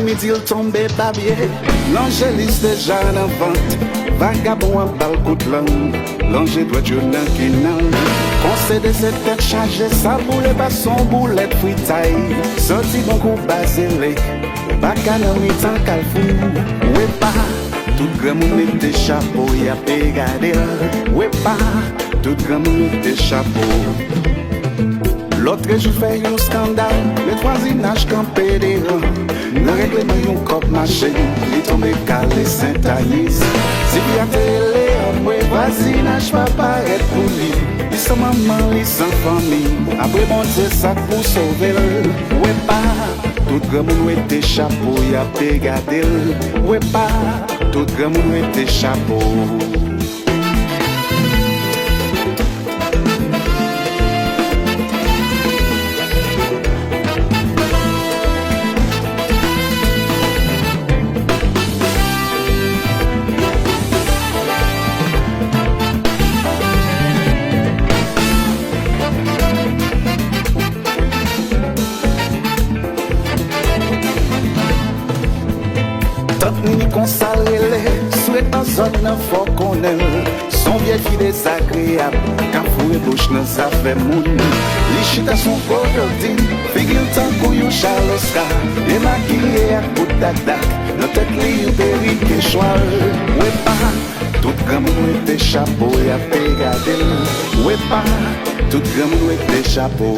midi il tombe papier. L'angéliste déjà en vente. Vagabond en bal coup de langue. L'ange doit Dieu nan qui nan. Conseil de cette tête chargée. Ça boule pas son boulette fritaille. Sorti bon coup basélé. Bacana mi tant qu'al fou. Ouais pas. Tout grand monde mette chapeau. Y'a pégade. Ouais pas. Tout grand monde mette chapeau. L'autre jour fait un scandale, le voisinage campé des rangs. Le règlement un cop marché, il tombe calé Saint-Anis. Si bien télé, après voisinage pas paraître pour lui. Il sans maman, il sans famille. Après bon Dieu ça pour sauver le. Ouais pas, tout grand monde était chapeau, y'a pégade. Ouais pas, tout grand monde était chapeau. Souhaite en zone, faut qu'on aime. Son vieil qui désagréable, quand fou et bouche dans sa fait moun. Les chita son cordon, figure tant couillou Charles Oscar. Et maquillé à coup d'attaque, notre tête li perrique et choix. Ouais pas, tout grand monde était chapeau et a pégade. Ouais pas, tout grand monde était chapeau.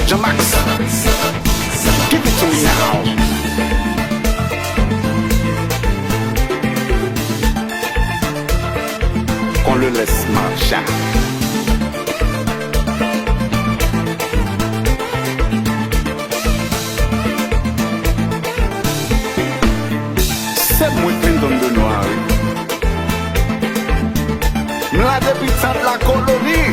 Jamax, give it to me now. Qu'on le laisse marcher. C'est moi qui donne de noir. Là depuis de la colonie.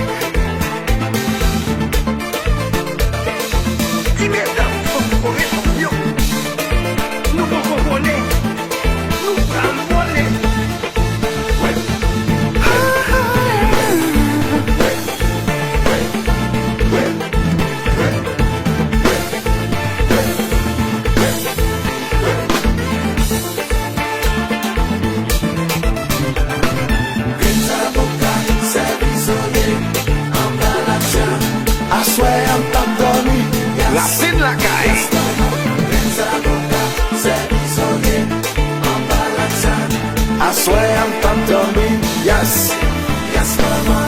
La sin la calle. I swear I'm pantomime, yes, yes, mama.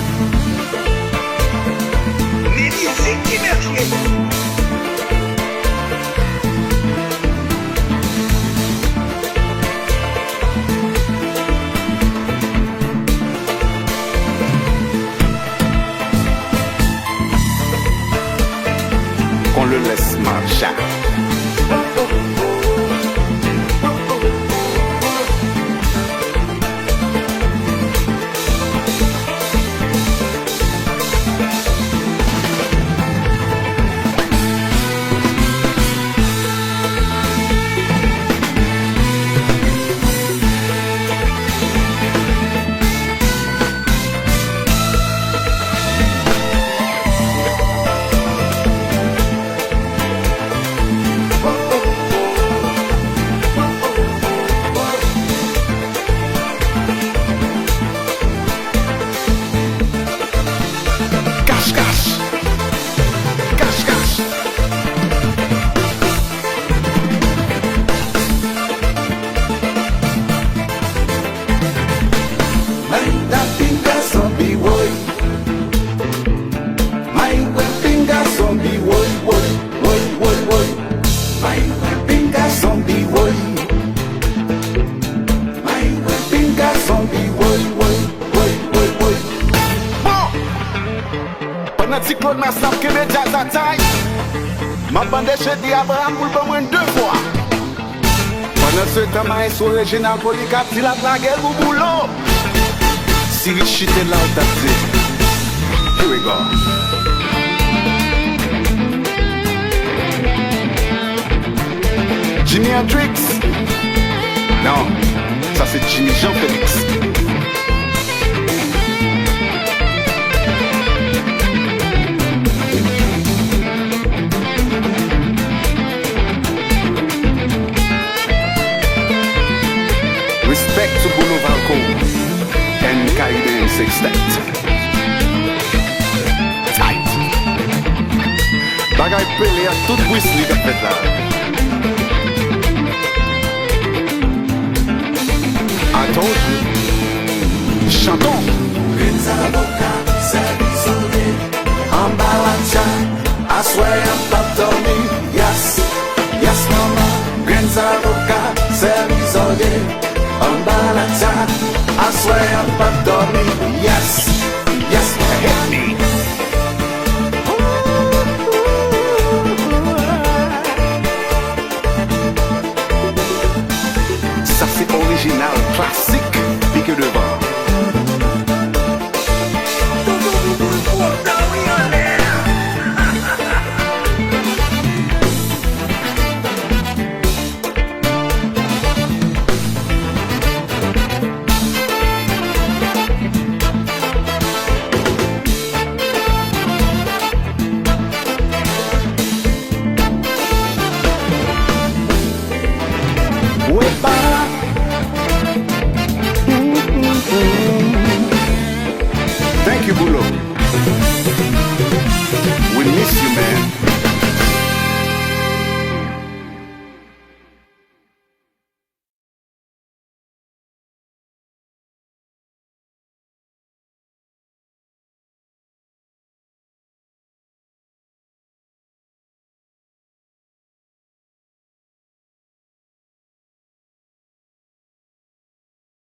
Qu'on le laisse marcher. petit Claude Massaf qui met déjà ta taille. Ma bande chez dit Abraham pour pas moins 2 fois. Pendant ce temps, ma est sur Réginal Polycarpe, il a la gueule au boulot. Si Richie était là, on t'a dit. Here we go. Jimi Hendrix. Non, ça c'est Jimmy Jean-Félix. Respect to Bono Valco and Kaiden Sextet. Tight. Bagay pelé à tout Whistler qui a fait là. I told you. Chantons. Grinza la boca, servizole, ambalancia, I swear I'm not dummy. Yes, yes mama. Grinza la boca, servizole, ambalancia, I swear I'm not dummy.